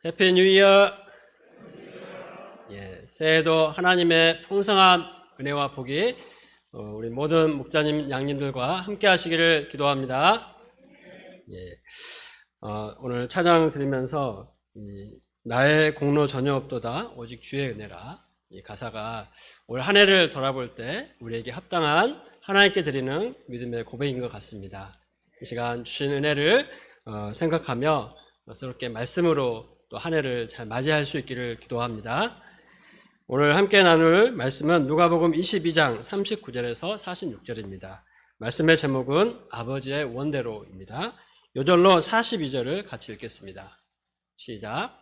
해피 뉴 이어. 새해에도 하나님의 풍성한 은혜와 복이 우리 모든 목자님, 양님들과 함께 하시기를 기도합니다. 오늘 찬양 드리면서 나의 공로 전혀 없도다 오직 주의 은혜라, 이 가사가 올 한 해를 돌아볼 때 우리에게 합당한 하나님께 드리는 믿음의 고백인 것 같습니다. 이 시간 주신 은혜를 생각하며 새롭게 말씀으로 또 한 해를 잘 맞이할 수 있기를 기도합니다. 오늘 함께 나눌 말씀은 누가복음 22장 39절에서 46절입니다. 말씀의 제목은 아버지의 원대로입니다. 요절로 42절을 같이 읽겠습니다. 시작.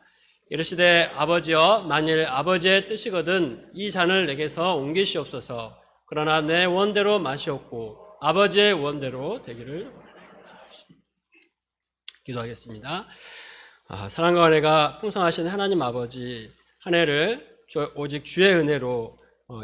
이르시되 아버지여, 만일 아버지의 뜻이거든 이 잔을 내게서 옮기시옵소서. 그러나 내 원대로 마시옵고 아버지의 원대로 되기를 기도하겠습니다. 사랑과 은혜가 풍성하신 하나님 아버지, 한 해를 오직 주의 은혜로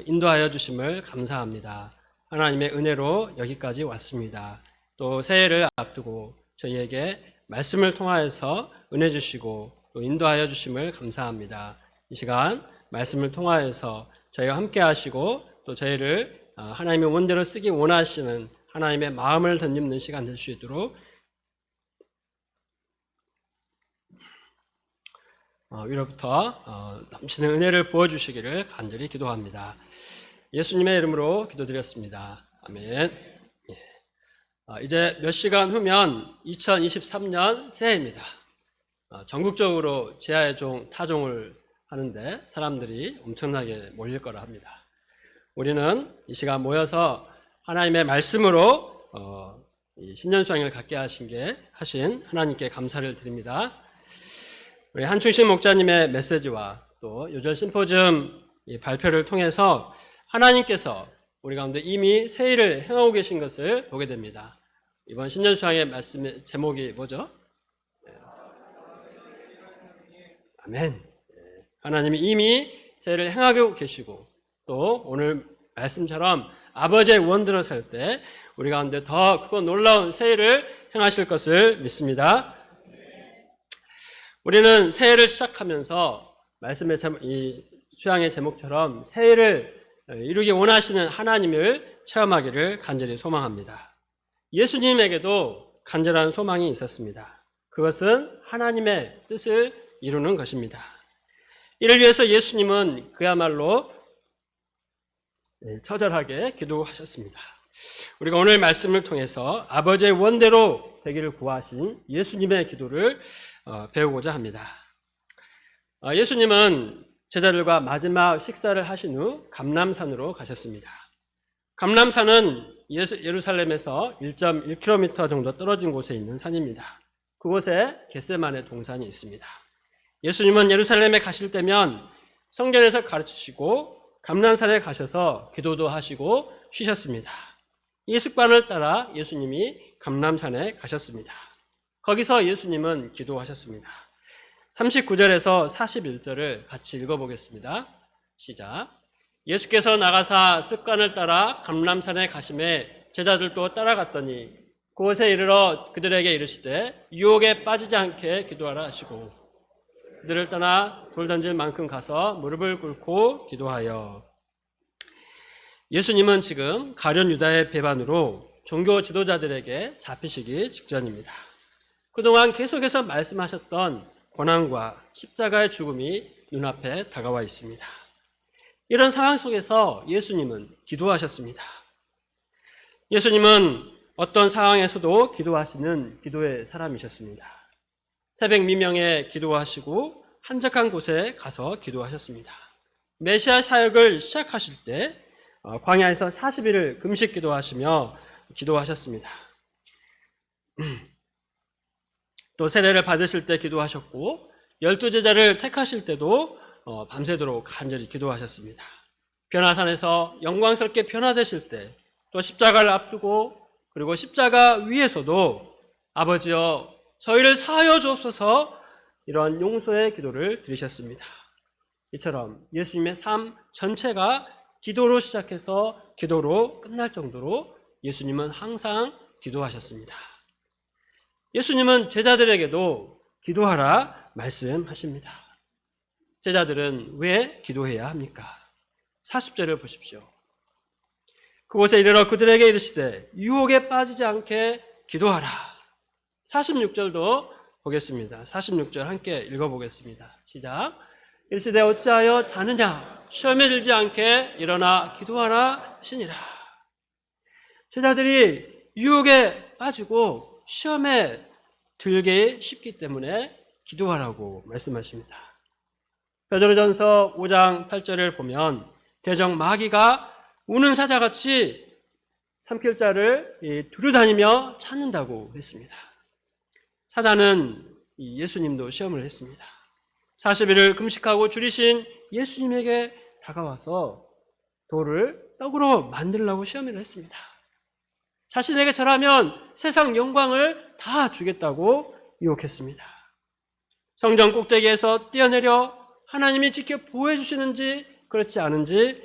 인도하여 주심을 감사합니다. 하나님의 은혜로 여기까지 왔습니다. 또 새해를 앞두고 저희에게 말씀을 통하여서 은혜 주시고 또 인도하여 주심을 감사합니다. 이 시간 말씀을 통하여서 저희와 함께 하시고 또 저희를 하나님의 원대로 쓰기 원하시는 하나님의 마음을 덧입는 시간 될 수 있도록 위로부터 넘치는 은혜를 부어주시기를 간절히 기도합니다. 예수님의 이름으로 기도드렸습니다. 아멘. 이제 몇 시간 후면 2023년 새해입니다. 전국적으로 제아의 종, 타종을 하는데 사람들이 엄청나게 몰릴 거라 합니다. 우리는 이 시간 모여서 하나님의 말씀으로 신년 수양을 갖게 하신 하나님께 감사를 드립니다. 우리 한충신 목자님의 메시지와 또 요절 심포지움 발표를 통해서 하나님께서 우리 가운데 이미 새해를 행하고 계신 것을 보게 됩니다. 이번 신년 수양의 말씀의 제목이 뭐죠? 아멘. 하나님이 이미 새해를 행하고 계시고 또 오늘 말씀처럼 아버지의 원대로 살 때 우리 가운데 더 크고 놀라운 새해를 행하실 것을 믿습니다. 우리는 새해를 시작하면서 말씀의 이 수양의 제목처럼 새해를 이루기 원하시는 하나님을 체험하기를 간절히 소망합니다. 예수님에게도 간절한 소망이 있었습니다. 그것은 하나님의 뜻을 이루는 것입니다. 이를 위해서 예수님은 그야말로 처절하게 기도하셨습니다. 우리가 오늘 말씀을 통해서 아버지의 원대로 되기를 구하신 예수님의 기도를 배우고자 합니다. 예수님은 제자들과 마지막 식사를 하신 후 감람산으로 가셨습니다. 감람산은 예루살렘에서 1.1km 정도 떨어진 곳에 있는 산입니다. 그곳에 겟세마네 동산이 있습니다. 예수님은 예루살렘에 가실 때면 성전에서 가르치시고 감람산에 가셔서 기도도 하시고 쉬셨습니다. 이 습관을 따라 예수님이 감람산에 가셨습니다. 거기서 예수님은 기도하셨습니다. 39절에서 41절을 같이 읽어보겠습니다. 시작. 예수께서 나가사 습관을 따라 감람산에 가심에 제자들도 따라갔더니 그곳에 이르러 그들에게 이르시되 유혹에 빠지지 않게 기도하라 하시고 그들을 떠나 돌 던질 만큼 가서 무릎을 꿇고 기도하여. 예수님은 지금 가룟 유다의 배반으로 종교 지도자들에게 잡히시기 직전입니다. 그동안 계속해서 말씀하셨던 고난과 십자가의 죽음이 눈앞에 다가와 있습니다. 이런 상황 속에서 예수님은 기도하셨습니다. 예수님은 어떤 상황에서도 기도하시는 기도의 사람이셨습니다. 새벽 미명에 기도하시고 한적한 곳에 가서 기도하셨습니다. 메시아 사역을 시작하실 때 광야에서 40일을 금식 기도하시며 기도하셨습니다. 또 세례를 받으실 때 기도하셨고 12제자를 택하실 때도 밤새도록 간절히 기도하셨습니다. 변화산에서 영광스럽게 변화되실 때 또 십자가를 앞두고 그리고 십자가 위에서도 아버지여 저희를 사하여 주옵소서 이런 용서의 기도를 드리셨습니다. 이처럼 예수님의 삶 전체가 기도로 시작해서 기도로 끝날 정도로 예수님은 항상 기도하셨습니다. 예수님은 제자들에게도 기도하라 말씀하십니다. 제자들은 왜 기도해야 합니까? 40절을 보십시오. 그곳에 이르러 그들에게 이르시되 유혹에 빠지지 않게 기도하라. 46절도 보겠습니다. 46절 함께 읽어보겠습니다. 시작. 이르시되 어찌하여 자느냐? 시험에 들지 않게 일어나 기도하라 하시니라. 제자들이 유혹에 빠지고 시험에 들기 쉽기 때문에 기도하라고 말씀하십니다. 베드로전서 5장 8절을 보면 대적 마귀가 우는 사자같이 삼킬 자를 두루다니며 찾는다고 했습니다. 사단은 예수님도 시험을 했습니다. 40일을 금식하고 줄이신 예수님에게 다가와서 돌을 떡으로 만들려고 시험을 했습니다. 자신에게 절하면 세상 영광을 다 주겠다고 유혹했습니다. 성전 꼭대기에서 뛰어내려 하나님이 지켜 보호해 주시는지 그렇지 않은지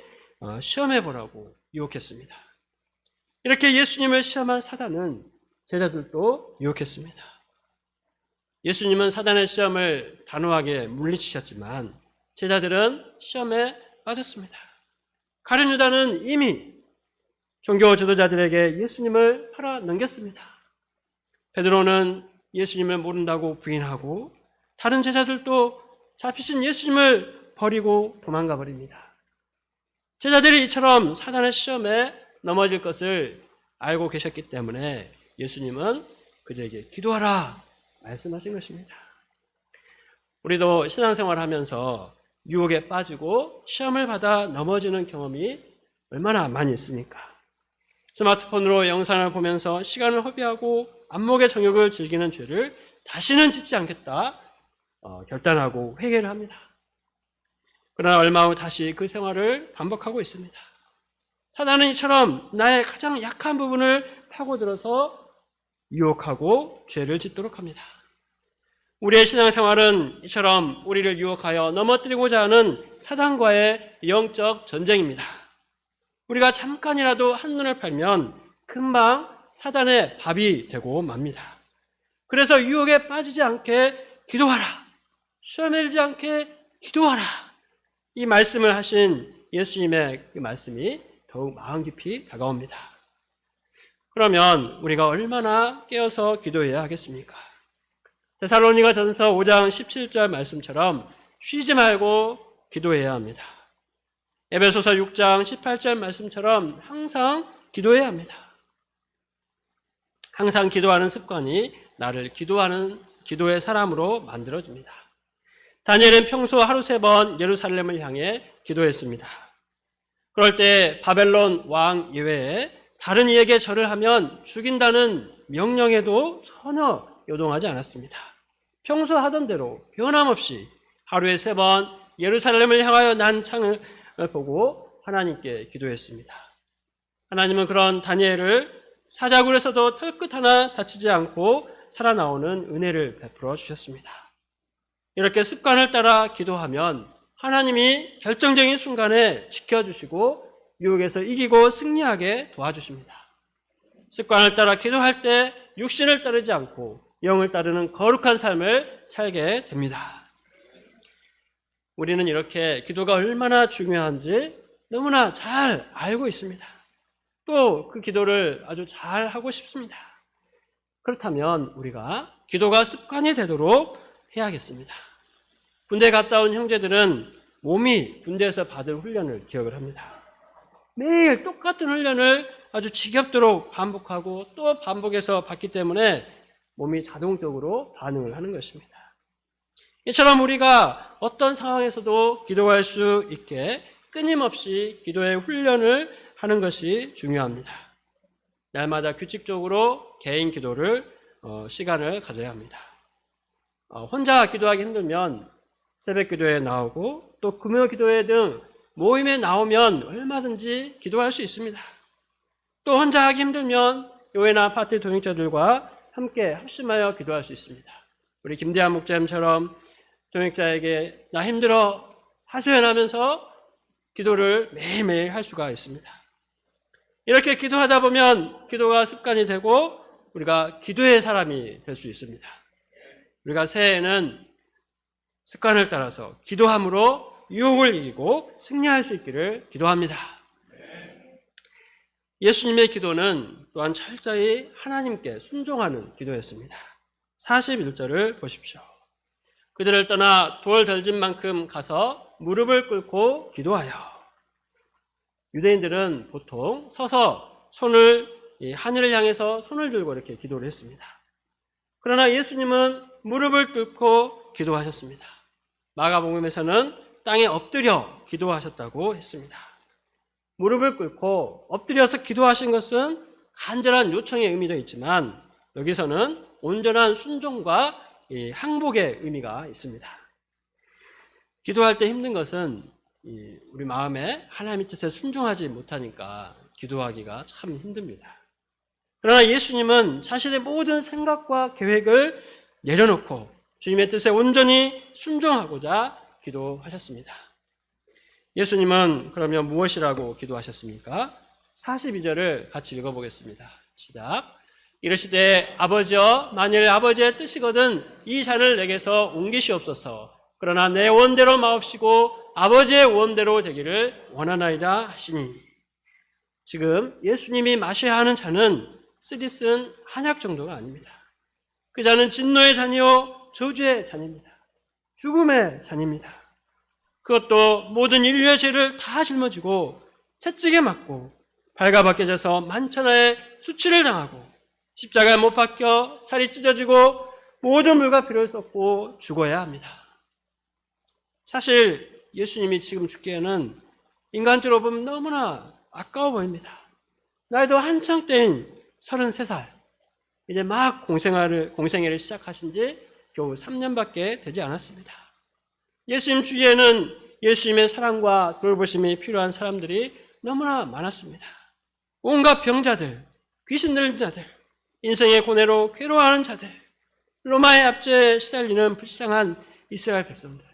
시험해 보라고 유혹했습니다. 이렇게 예수님을 시험한 사단은 제자들도 유혹했습니다. 예수님은 사단의 시험을 단호하게 물리치셨지만 제자들은 시험에 빠졌습니다. 가룟 유다는 이미 종교 지도자들에게 예수님을 팔아 넘겼습니다. 베드로는 예수님을 모른다고 부인하고 다른 제자들도 잡히신 예수님을 버리고 도망가 버립니다. 제자들이 이처럼 사단의 시험에 넘어질 것을 알고 계셨기 때문에 예수님은 그들에게 기도하라 말씀하신 것입니다. 우리도 신앙생활을 하면서 유혹에 빠지고 시험을 받아 넘어지는 경험이 얼마나 많이 있습니까? 스마트폰으로 영상을 보면서 시간을 허비하고 안목의 정욕을 즐기는 죄를 다시는 짓지 않겠다 결단하고 회개를 합니다. 그러나 얼마 후 다시 그 생활을 반복하고 있습니다. 사단은 이처럼 나의 가장 약한 부분을 파고들어서 유혹하고 죄를 짓도록 합니다. 우리의 신앙생활은 이처럼 우리를 유혹하여 넘어뜨리고자 하는 사단과의 영적 전쟁입니다. 우리가 잠깐이라도 한눈을 팔면 금방 사단의 밥이 되고 맙니다. 그래서 유혹에 빠지지 않게 기도하라. 시험에 들지 않게 기도하라. 이 말씀을 하신 예수님의 그 말씀이 더욱 마음 깊이 다가옵니다. 그러면 우리가 얼마나 깨어서 기도해야 하겠습니까? 데살로니가전서 5장 17절 말씀처럼 쉬지 말고 기도해야 합니다. 에베소서 6장 18절 말씀처럼 항상 기도해야 합니다. 항상 기도하는 습관이 나를 기도의 사람으로 만들어줍니다. 다니엘은 평소 하루 3번 예루살렘을 향해 기도했습니다. 그럴 때 바벨론 왕 이외에 다른 이에게 절을 하면 죽인다는 명령에도 전혀 요동하지 않았습니다. 평소 하던 대로 변함없이 하루에 3번 예루살렘을 향하여 난 창을 보고 하나님께 기도했습니다. 하나님은 그런 다니엘을 사자굴에서도 털끝 하나 다치지 않고 살아나오는 은혜를 베풀어 주셨습니다. 이렇게 습관을 따라 기도하면 하나님이 결정적인 순간에 지켜주시고 유혹에서 이기고 승리하게 도와주십니다. 습관을 따라 기도할 때 육신을 따르지 않고 영을 따르는 거룩한 삶을 살게 됩니다. 우리는 이렇게 기도가 얼마나 중요한지 너무나 잘 알고 있습니다. 또 그 기도를 아주 잘 하고 싶습니다. 그렇다면 우리가 기도가 습관이 되도록 해야겠습니다. 군대 갔다 온 형제들은 몸이 군대에서 받은 훈련을 기억을 합니다. 매일 똑같은 훈련을 아주 지겹도록 반복하고 또 반복해서 받기 때문에 몸이 자동적으로 반응을 하는 것입니다. 이처럼 우리가 어떤 상황에서도 기도할 수 있게 끊임없이 기도의 훈련을 하는 것이 중요합니다. 날마다 규칙적으로 개인 기도를 시간을 가져야 합니다. 혼자 기도하기 힘들면 새벽 기도에 나오고 또 금요 기도회 등 모임에 나오면 얼마든지 기도할 수 있습니다. 또 혼자 하기 힘들면 교회나 파티 동역자들과 함께 합심하여 기도할 수 있습니다. 우리 김대한 목사님처럼 동역자에게 나 힘들어 하소연하면서 기도를 매일매일 할 수가 있습니다. 이렇게 기도하다 보면 기도가 습관이 되고 우리가 기도의 사람이 될 수 있습니다. 우리가 새해에는 습관을 따라서 기도함으로 유혹을 이기고 승리할 수 있기를 기도합니다. 예수님의 기도는 또한 철저히 하나님께 순종하는 기도였습니다. 41절을 보십시오. 그들을 떠나 돌 덜진 만큼 가서 무릎을 꿇고 기도하여. 유대인들은 보통 서서 손을 하늘을 향해서 손을 들고 이렇게 기도를 했습니다. 그러나 예수님은 무릎을 꿇고 기도하셨습니다. 마가복음에서는 땅에 엎드려 기도하셨다고 했습니다. 무릎을 꿇고 엎드려서 기도하신 것은 간절한 요청의 의미도 있지만 여기서는 온전한 순종과 항복의 의미가 있습니다. 기도할 때 힘든 것은 우리 마음에 하나님의 뜻에 순종하지 못하니까 기도하기가 참 힘듭니다. 그러나 예수님은 자신의 모든 생각과 계획을 내려놓고 주님의 뜻에 온전히 순종하고자 기도하셨습니다. 예수님은 그러면 무엇이라고 기도하셨습니까? 42절을 같이 읽어보겠습니다. 시작. 이르시되 아버지여 만일 아버지의 뜻이거든 이 잔을 내게서 옮기시옵소서. 그러나 내 원대로 마옵시고 아버지의 원대로 되기를 원하나이다 하시니. 지금 예수님이 마셔야 하는 잔은 쓰디쓴 한약 정도가 아닙니다. 그 잔은 진노의 잔이요 저주의 잔입니다. 죽음의 잔입니다. 그것도 모든 인류의 죄를 다 짊어지고 채찍에 맞고 발가벗겨져서 만천하의 수치를 당하고 십자가에 못 박혀 살이 찢어지고 모든 물과 피를 쏟고 죽어야 합니다. 사실 예수님이 지금 죽기에는 인간적으로 보면 너무나 아까워 보입니다. 나이도 한창 때인 33살, 이제 막 공생애를 시작하신 지 겨우 3년밖에 되지 않았습니다. 예수님 주위에는 예수님의 사랑과 돌보심이 필요한 사람들이 너무나 많았습니다. 온갖 병자들, 귀신 들린 자들, 인생의 고뇌로 괴로워하는 자들, 로마의 압제에 시달리는 불쌍한 이스라엘 백성들.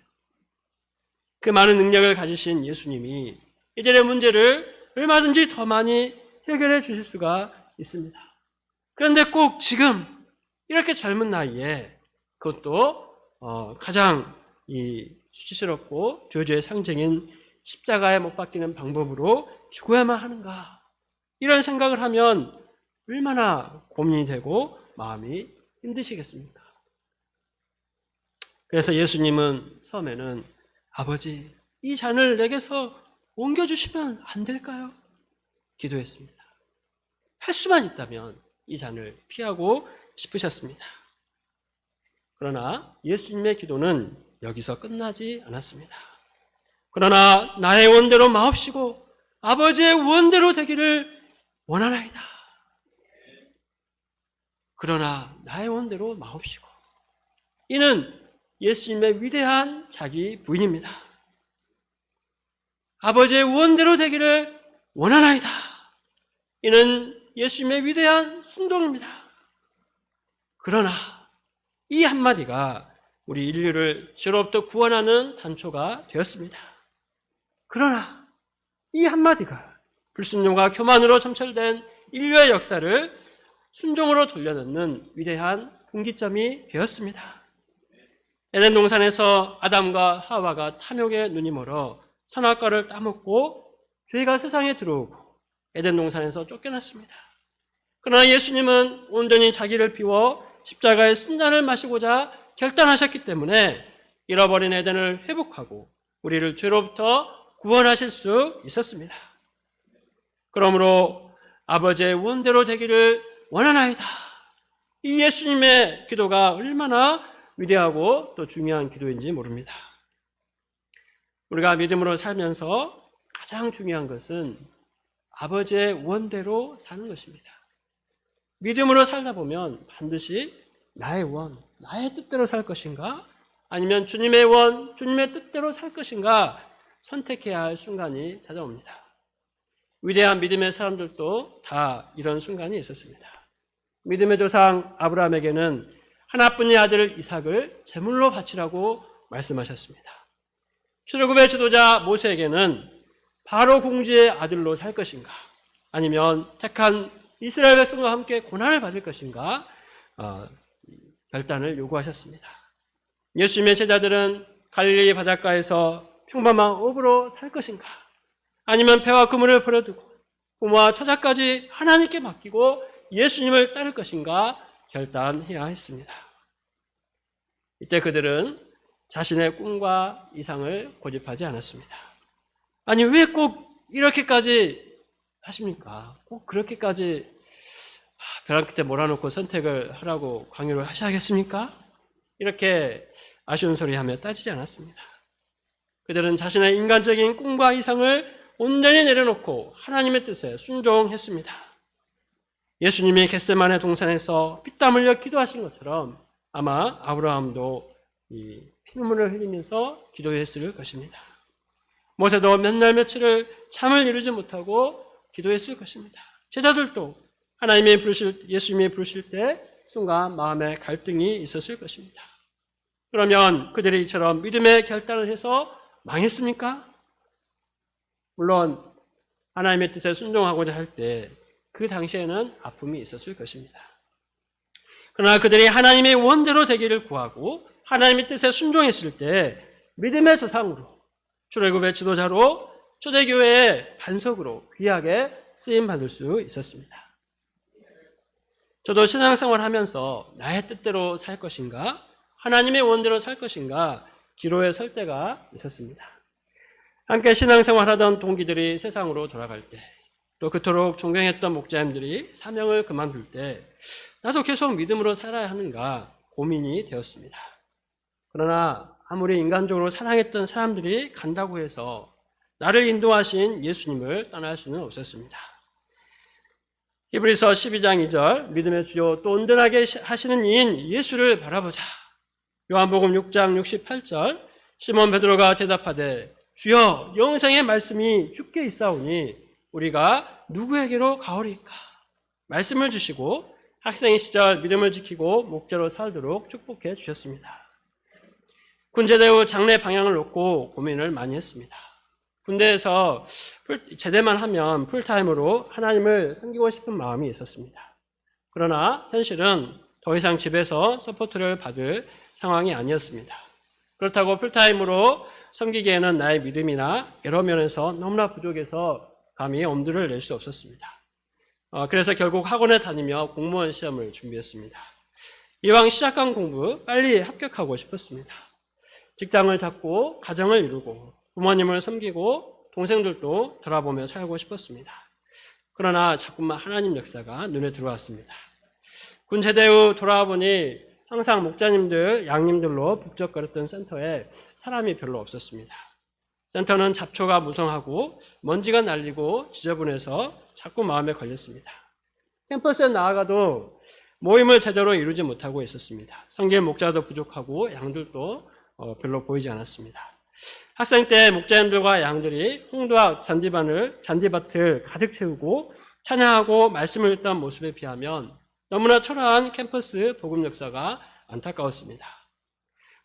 그 많은 능력을 가지신 예수님이 이들의 문제를 얼마든지 더 많이 해결해 주실 수가 있습니다. 그런데 꼭 지금 이렇게 젊은 나이에 그것도 가장 수치스럽고 저주의 상징인 십자가에 못 박히는 방법으로 죽어야만 하는가, 이런 생각을 하면 얼마나 고민이 되고 마음이 힘드시겠습니까? 그래서 예수님은 처음에는 아버지, 이 잔을 내게서 옮겨주시면 안 될까요? 기도했습니다. 할 수만 있다면 이 잔을 피하고 싶으셨습니다. 그러나 예수님의 기도는 여기서 끝나지 않았습니다. 그러나 나의 원대로 마옵시고 아버지의 원대로 되기를 원하나이다. 그러나 나의 원대로 마옵시고. 이는 예수님의 위대한 자기 부인입니다. 아버지의 원대로 되기를 원하나이다. 이는 예수님의 위대한 순종입니다. 그러나 이 한마디가 우리 인류를 죄로부터 구원하는 단초가 되었습니다. 그러나 이 한마디가 불순종과 교만으로 점철된 인류의 역사를 순종으로 돌려놓는 위대한 분기점이 되었습니다. 에덴 동산에서 아담과 하와가 탐욕에 눈이 멀어 선악과를 따먹고 죄가 세상에 들어오고 에덴 동산에서 쫓겨났습니다. 그러나 예수님은 온전히 자기를 비워 십자가의 쓴잔을 마시고자 결단하셨기 때문에 잃어버린 에덴을 회복하고 우리를 죄로부터 구원하실 수 있었습니다. 그러므로 아버지의 원대로 되기를 원하나이다. 이 예수님의 기도가 얼마나 위대하고 또 중요한 기도인지 모릅니다. 우리가 믿음으로 살면서 가장 중요한 것은 아버지의 원대로 사는 것입니다. 믿음으로 살다 보면 반드시 나의 원, 나의 뜻대로 살 것인가? 아니면 주님의 원, 주님의 뜻대로 살 것인가? 선택해야 할 순간이 찾아옵니다. 위대한 믿음의 사람들도 다 이런 순간이 있었습니다. 믿음의 조상 아브라함에게는 하나뿐인 아들 이삭을 제물로 바치라고 말씀하셨습니다. 출애굽의 지도자 모세에게는 바로 공주의 아들로 살 것인가, 아니면 택한 이스라엘 백성과 함께 고난을 받을 것인가 결단을 요구하셨습니다. 예수님의 제자들은 갈릴리 바닷가에서 평범한 어부로 살 것인가? 아니면 배와 그물을 버려두고 부모와 처자까지 하나님께 맡기고 예수님을 따를 것인가 결단해야 했습니다. 이때 그들은 자신의 꿈과 이상을 고집하지 않았습니다. 아니, 왜 꼭 이렇게까지 하십니까? 꼭 그렇게까지 벼랑 끝에 몰아놓고 선택을 하라고 강요를 하셔야겠습니까? 이렇게 아쉬운 소리 하며 따지지 않았습니다. 그들은 자신의 인간적인 꿈과 이상을 온전히 내려놓고 하나님의 뜻에 순종했습니다. 예수님이 겟세마네 동산에서 피땀 흘려 기도하신 것처럼 아마 아브라함도 이 피눈물을 흘리면서 기도했을 것입니다. 모세도 몇 날 며칠을 잠을 이루지 못하고 기도했을 것입니다. 제자들도 예수님이 부르실 때 순간 마음에 갈등이 있었을 것입니다. 그러면 그들이 이처럼 믿음의 결단을 해서 망했습니까? 물론 하나님의 뜻에 순종하고자 할 때 그 당시에는 아픔이 있었을 것입니다. 그러나 그들이 하나님의 원대로 되기를 구하고 하나님의 뜻에 순종했을 때 믿음의 조상으로, 출애굽의 지도자로, 초대교회의 반석으로 귀하게 쓰임받을 수 있었습니다. 저도 신앙생활을 하면서 나의 뜻대로 살 것인가, 하나님의 원대로 살 것인가 기로에 설 때가 있었습니다. 함께 신앙생활하던 동기들이 세상으로 돌아갈 때, 또 그토록 존경했던 목자님들이 사명을 그만둘 때 나도 계속 믿음으로 살아야 하는가 고민이 되었습니다. 그러나 아무리 인간적으로 사랑했던 사람들이 간다고 해서 나를 인도하신 예수님을 떠날 수는 없었습니다. 히브리서 12장 2절 믿음의 주요 또 온전하게 하시는 이인 예수를 바라보자. 요한복음 6장 68절 시몬 베드로가 대답하되 주여 영생의 말씀이 주께 있사오니 우리가 누구에게로 가오리까? 말씀을 주시고 학생 시절 믿음을 지키고 목자로 살도록 축복해 주셨습니다. 군제대 후 장래 방향을 놓고 고민을 많이 했습니다. 군대에서 제대만 하면 풀타임으로 하나님을 섬기고 싶은 마음이 있었습니다. 그러나 현실은 더 이상 집에서 서포트를 받을 상황이 아니었습니다. 그렇다고 풀타임으로 섬기기에는 나의 믿음이나 여러 면에서 너무나 부족해서 감히 엄두를 낼 수 없었습니다. 그래서 결국 학원에 다니며 공무원 시험을 준비했습니다. 이왕 시작한 공부 빨리 합격하고 싶었습니다. 직장을 잡고 가정을 이루고 부모님을 섬기고 동생들도 돌아보며 살고 싶었습니다. 그러나 자꾸만 하나님 역사가 눈에 들어왔습니다. 군 제대 후 돌아와 보니 항상 목자님들, 양님들로 북적거렸던 센터에 사람이 별로 없었습니다. 센터는 잡초가 무성하고 먼지가 날리고 지저분해서 자꾸 마음에 걸렸습니다. 캠퍼스에 나아가도 모임을 제대로 이루지 못하고 있었습니다. 성길 목자도 부족하고 양들도 별로 보이지 않았습니다. 학생 때 목자님들과 양들이 홍도와 잔디밭을 가득 채우고 찬양하고 말씀을 읽던 모습에 비하면 너무나 초라한 캠퍼스 복음 역사가 안타까웠습니다.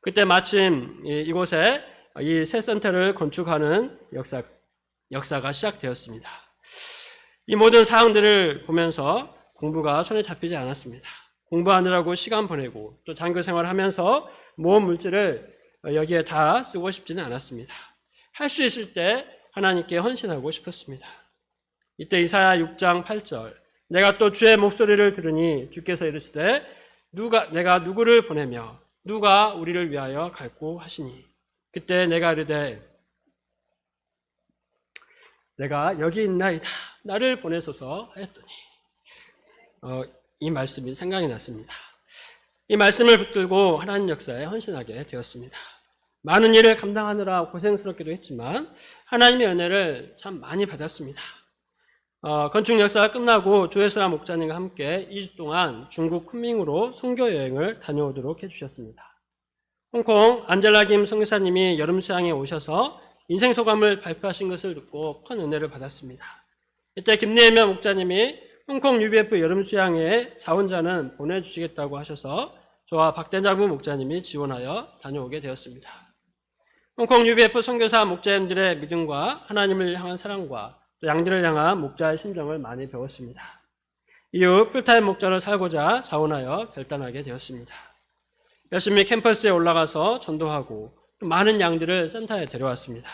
그때 마침 이곳에 이 새 센터를 건축하는 역사가 시작되었습니다. 이 모든 사항들을 보면서 공부가 손에 잡히지 않았습니다. 공부하느라고 시간 보내고 또 장교 생활하면서 모은 물질을 여기에 다 쓰고 싶지는 않았습니다. 할 수 있을 때 하나님께 헌신하고 싶었습니다. 이때 이사야 6장 8절 내가 또 주의 목소리를 들으니 주께서 이르시되 내가 누구를 보내며 누가 우리를 위하여 갈고 하시니 그때 내가 이르되 내가 여기 있나이다 나를 보내소서 하였더니 이 말씀이 생각이 났습니다. 이 말씀을 붙들고 하나님 역사에 헌신하게 되었습니다. 많은 일을 감당하느라 고생스럽기도 했지만 하나님의 은혜를 참 많이 받았습니다. 건축 역사가 끝나고 조혜수라 목자님과 함께 2주 동안 중국 쿤밍으로 선교 여행을 다녀오도록 해주셨습니다. 홍콩 안젤라 김 선교사님이 여름 수양에 오셔서 인생 소감을 발표하신 것을 듣고 큰 은혜를 받았습니다. 이때 김예명 목자님이 홍콩 UBF 여름 수양에 자원자는 보내주시겠다고 하셔서 저와 박대장부 목자님이 지원하여 다녀오게 되었습니다. 홍콩 UBF 선교사 목자님들의 믿음과 하나님을 향한 사랑과 또 양들을 향한 목자의 심정을 많이 배웠습니다. 이후 풀타임 목자로 살고자 자원하여 결단하게 되었습니다. 열심히 캠퍼스에 올라가서 전도하고 많은 양들을 센터에 데려왔습니다.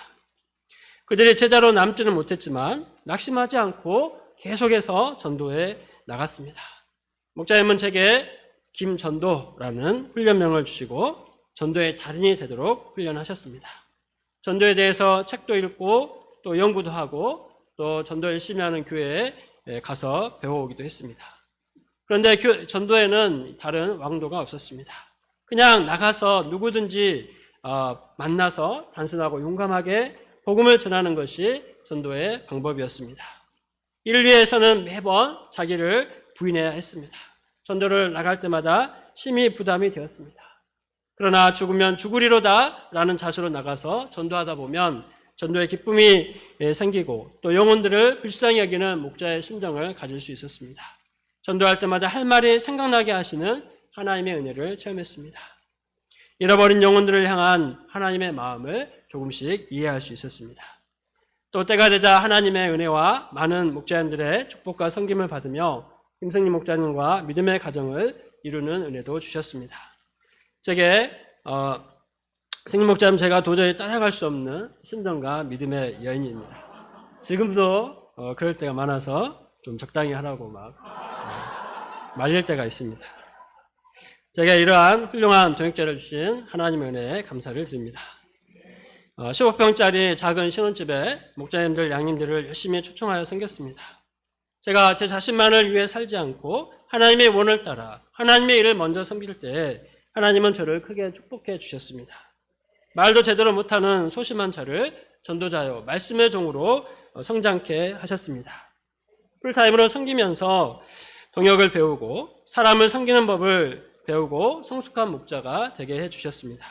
그들이 제자로 남지는 못했지만 낙심하지 않고 계속해서 전도에 나갔습니다. 목자님은 제게 김전도라는 훈련명을 주시고 전도의 달인이 되도록 훈련하셨습니다. 전도에 대해서 책도 읽고 또 연구도 하고 또 전도 열심히 하는 교회에 가서 배워오기도 했습니다. 그런데 전도에는 다른 왕도가 없었습니다. 그냥 나가서 누구든지 만나서 단순하고 용감하게 복음을 전하는 것이 전도의 방법이었습니다. 이를 위해서는 매번 자기를 부인해야 했습니다. 전도를 나갈 때마다 힘이 부담이 되었습니다. 그러나 죽으면 죽으리로다 라는 자세로 나가서 전도하다 보면 전도의 기쁨이 생기고 또 영혼들을 불쌍히 여기는 목자의 심정을 가질 수 있었습니다. 전도할 때마다 할 말이 생각나게 하시는 하나님의 은혜를 체험했습니다. 잃어버린 영혼들을 향한 하나님의 마음을 조금씩 이해할 수 있었습니다. 또 때가 되자 하나님의 은혜와 많은 목자님들의 축복과 섬김을 받으며 김승리 목자님과 믿음의 가정을 이루는 은혜도 주셨습니다. 제게 승리 목자님 제가 도저히 따라갈 수 없는 신정과 믿음의 여인입니다. 지금도 그럴 때가 많아서 좀 적당히 하라고 막 말릴 때가 있습니다. 제가 이러한 훌륭한 동역자를 주신 하나님의 은혜에 감사를 드립니다. 15평짜리 작은 신혼집에 목자님들, 양님들을 열심히 초청하여 섬겼습니다. 제가 제 자신만을 위해 살지 않고 하나님의 원을 따라 하나님의 일을 먼저 섬길 때 하나님은 저를 크게 축복해 주셨습니다. 말도 제대로 못하는 소심한 저를 전도자요 말씀의 종으로 성장케 하셨습니다. 풀타임으로 섬기면서 동역을 배우고 사람을 섬기는 법을 배우고 성숙한 목자가 되게 해주셨습니다.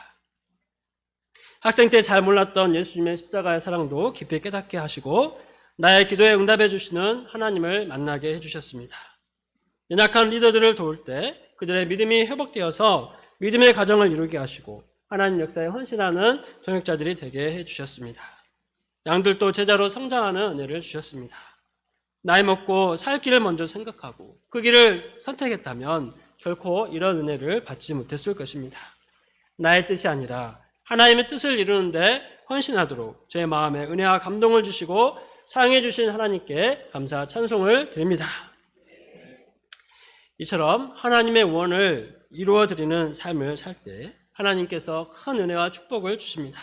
학생 때 잘 몰랐던 예수님의 십자가의 사랑도 깊이 깨닫게 하시고 나의 기도에 응답해 주시는 하나님을 만나게 해주셨습니다. 연약한 리더들을 도울 때 그들의 믿음이 회복되어서 믿음의 가정을 이루게 하시고 하나님 역사에 헌신하는 동역자들이 되게 해주셨습니다. 양들도 제자로 성장하는 은혜를 주셨습니다. 나이 먹고 살 길을 먼저 생각하고 그 길을 선택했다면 결코 이런 은혜를 받지 못했을 것입니다. 나의 뜻이 아니라 하나님의 뜻을 이루는데 헌신하도록 제 마음에 은혜와 감동을 주시고 사랑해 주신 하나님께 감사 찬송을 드립니다. 이처럼 하나님의 원을 이루어 드리는 삶을 살 때 하나님께서 큰 은혜와 축복을 주십니다.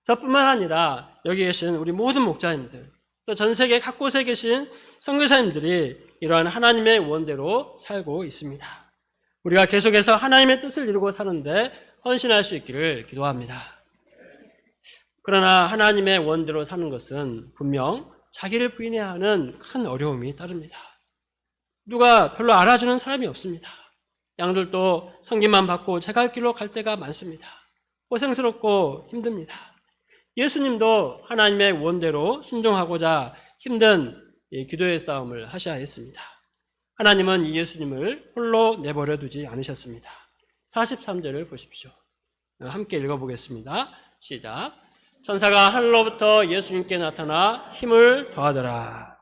저뿐만 아니라 여기 계신 우리 모든 목자님들 또 전 세계 각곳에 계신 선교사님들이 이러한 하나님의 원대로 살고 있습니다. 우리가 계속해서 하나님의 뜻을 이루고 사는데 헌신할 수 있기를 기도합니다. 그러나 하나님의 원대로 사는 것은 분명 자기를 부인해야 하는 큰 어려움이 따릅니다. 누가 별로 알아주는 사람이 없습니다. 양들도 섬김만 받고 제 갈 길로 갈 때가 많습니다. 고생스럽고 힘듭니다. 예수님도 하나님의 원대로 순종하고자 힘든 기도의 싸움을 하셔야 했습니다. 하나님은 이 예수님을 홀로 내버려 두지 않으셨습니다. 43절을 보십시오. 함께 읽어보겠습니다. 시작. 천사가 하늘로부터 예수님께 나타나 힘을 더하더라.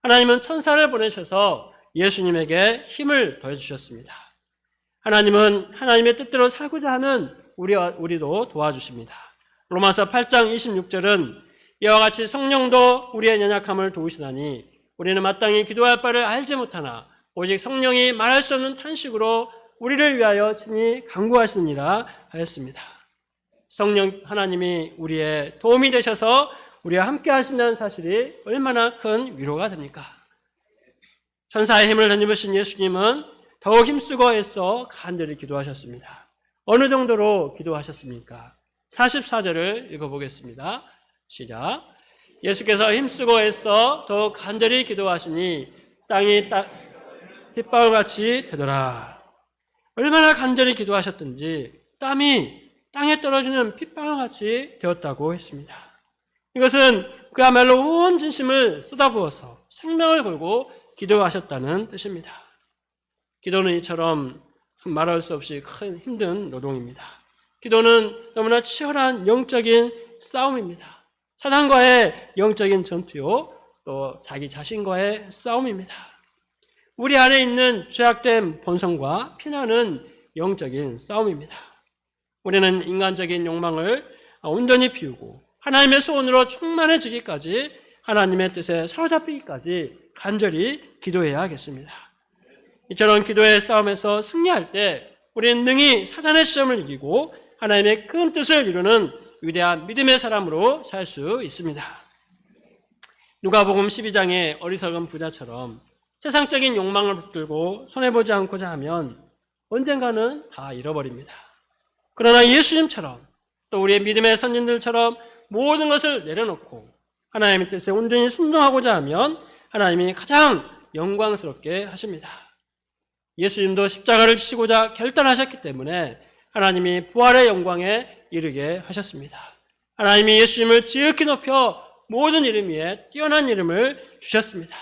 하나님은 천사를 보내셔서 예수님에게 힘을 더해주셨습니다. 하나님은 하나님의 뜻대로 살고자 하는 우리도 도와주십니다. 로마서 8장 26절은 이와 같이 성령도 우리의 연약함을 도우시나니 우리는 마땅히 기도할 바를 알지 못하나 오직 성령이 말할 수 없는 탄식으로 우리를 위하여 친히 간구하시느니라 하였습니다. 성령 하나님이 우리의 도움이 되셔서 우리와 함께 하신다는 사실이 얼마나 큰 위로가 됩니까? 천사의 힘을 덧입으신 예수님은 더욱 힘쓰고 애써 간절히 기도하셨습니다. 어느 정도로 기도하셨습니까? 44절을 읽어보겠습니다. 시작. 예수께서 힘쓰고 애써 더욱 간절히 기도하시니 땅이 핏방울같이 되더라. 얼마나 간절히 기도하셨든지 땀이 땅에 떨어지는 핏방울같이 되었다고 했습니다. 이것은 그야말로 온 진심을 쏟아부어서 생명을 걸고 기도하셨다는 뜻입니다. 기도는 이처럼 말할 수 없이 큰 힘든 노동입니다. 기도는 너무나 치열한 영적인 싸움입니다. 사단과의 영적인 전투요, 또 자기 자신과의 싸움입니다. 우리 안에 있는 죄악된 본성과 피나는 영적인 싸움입니다. 우리는 인간적인 욕망을 온전히 비우고 하나님의 소원으로 충만해지기까지, 하나님의 뜻에 사로잡히기까지 간절히 기도해야 하겠습니다. 이처럼 기도의 싸움에서 승리할 때 우리는 능히 사단의 시험을 이기고 하나님의 큰 뜻을 이루는 위대한 믿음의 사람으로 살 수 있습니다. 누가복음 12장의 어리석은 부자처럼 세상적인 욕망을 붙들고 손해보지 않고자 하면 언젠가는 다 잃어버립니다. 그러나 예수님처럼 또 우리의 믿음의 선진들처럼 모든 것을 내려놓고 하나님의 뜻에 온전히 순종하고자 하면 하나님이 가장 영광스럽게 하십니다. 예수님도 십자가를 지시고자 결단하셨기 때문에 하나님이 부활의 영광에 이르게 하셨습니다. 하나님이 예수님을 지극히 높여 모든 이름 위에 뛰어난 이름을 주셨습니다.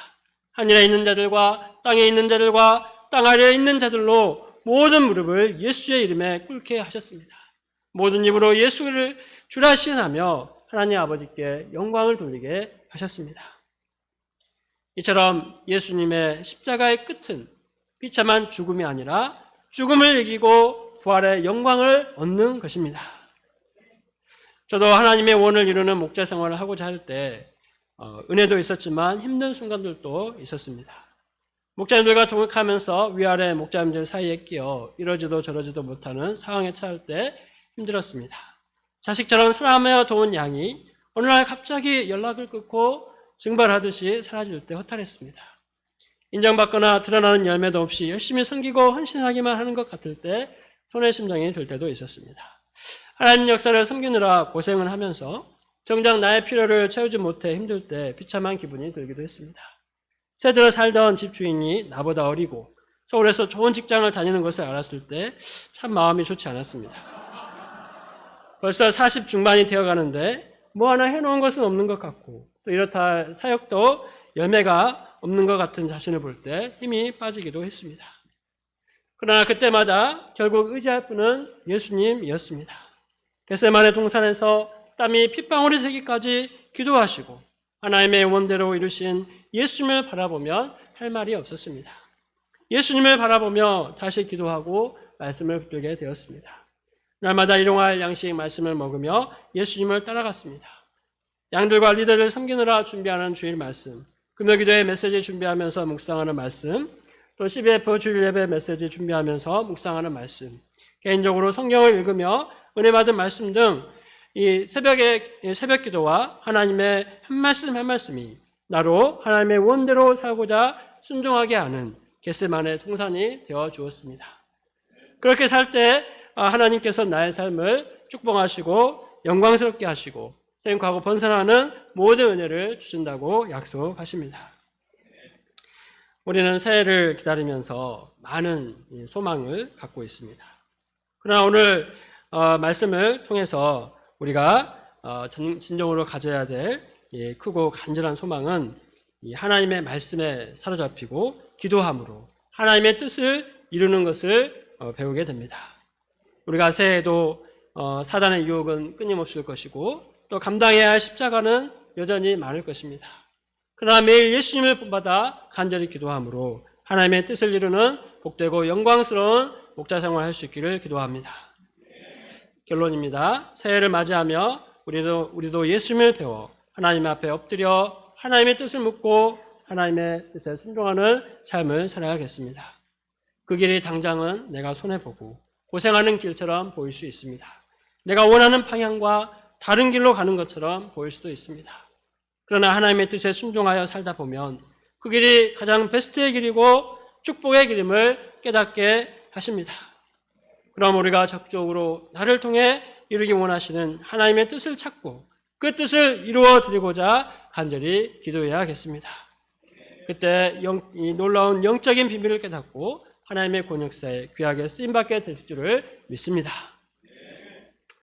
하늘에 있는 자들과 땅에 있는 자들과 땅 아래에 있는 자들로 모든 무릎을 예수의 이름에 꿇게 하셨습니다. 모든 입으로 예수를 주라 시인하며 하나님 아버지께 영광을 돌리게 하셨습니다. 이처럼 예수님의 십자가의 끝은 비참한 죽음이 아니라 죽음을 이기고 부활의 영광을 얻는 것입니다. 저도 하나님의 원을 이루는 목자 생활을 하고자 할 때 은혜도 있었지만 힘든 순간들도 있었습니다. 목자님들과 동역하면서 위아래 목자님들 사이에 끼어 이러지도 저러지도 못하는 상황에 처할 때 힘들었습니다. 자식처럼 사랑하며 도운 양이 어느 날 갑자기 연락을 끊고 증발하듯이 사라질 때 허탈했습니다. 인정받거나 드러나는 열매도 없이 열심히 섬기고 헌신하기만 하는 것 같을 때 손해 심정이 들 때도 있었습니다. 하나님 역사를 섬기느라 고생을 하면서 정작 나의 필요를 채우지 못해 힘들 때 비참한 기분이 들기도 했습니다. 새들어 살던 집주인이 나보다 어리고 서울에서 좋은 직장을 다니는 것을 알았을 때 참 마음이 좋지 않았습니다. 벌써 40 중반이 되어가는데 뭐 하나 해놓은 것은 없는 것 같고 또 이렇다 사역도 열매가 없는 것 같은 자신을 볼 때 힘이 빠지기도 했습니다. 그러나 그때마다 결국 의지할 분은 예수님이었습니다. 겟세마네 동산에서 땀이 핏방울이 새기까지 기도하시고 하나님의 원대로 이루신 예수님을 바라보면 할 말이 없었습니다. 예수님을 바라보며 다시 기도하고 말씀을 붙들게 되었습니다. 날마다 일용할 양식 말씀을 먹으며 예수님을 따라갔습니다. 양들과 리더를 섬기느라 준비하는 주일 말씀, 금요기도회 메시지 준비하면서 묵상하는 말씀, 또 CBF 주일 예배 메시지 준비하면서 묵상하는 말씀, 개인적으로 성경을 읽으며 은혜 받은 말씀 등 이 새벽 기도와 하나님의 한 말씀 한 말씀이 나로 하나님의 원대로 살고자 순종하게 하는 겟세마네 동산이 되어 주었습니다. 그렇게 살 때 하나님께서 나의 삶을 축복하시고 영광스럽게 하시고 행복하고 번성하는 모든 은혜를 주신다고 약속하십니다. 우리는 새해를 기다리면서 많은 소망을 갖고 있습니다. 그러나 오늘 말씀을 통해서 우리가 진정으로 가져야 될 크고 간절한 소망은 하나님의 말씀에 사로잡히고 기도함으로 하나님의 뜻을 이루는 것을 배우게 됩니다. 우리가 새해에도 사단의 유혹은 끊임없을 것이고 또 감당해야 할 십자가는 여전히 많을 것입니다. 그러나 매일 예수님을 본받아 간절히 기도함으로 하나님의 뜻을 이루는 복되고 영광스러운 목자 생활을 할 수 있기를 기도합니다. 결론입니다. 새해를 맞이하며 우리도 예수님을 배워 하나님 앞에 엎드려 하나님의 뜻을 묻고 하나님의 뜻에 순종하는 삶을 살아야겠습니다. 그 길이 당장은 내가 손해보고 고생하는 길처럼 보일 수 있습니다. 내가 원하는 방향과 다른 길로 가는 것처럼 보일 수도 있습니다. 그러나 하나님의 뜻에 순종하여 살다 보면 그 길이 가장 베스트의 길이고 축복의 길임을 깨닫게 하십니다. 그럼 우리가 적극적으로 나를 통해 이루기 원하시는 하나님의 뜻을 찾고 그 뜻을 이루어 드리고자 간절히 기도해야겠습니다. 그때 이 놀라운 영적인 비밀을 깨닫고 하나님의 권역사에 귀하게 쓰임받게 될 줄을 믿습니다.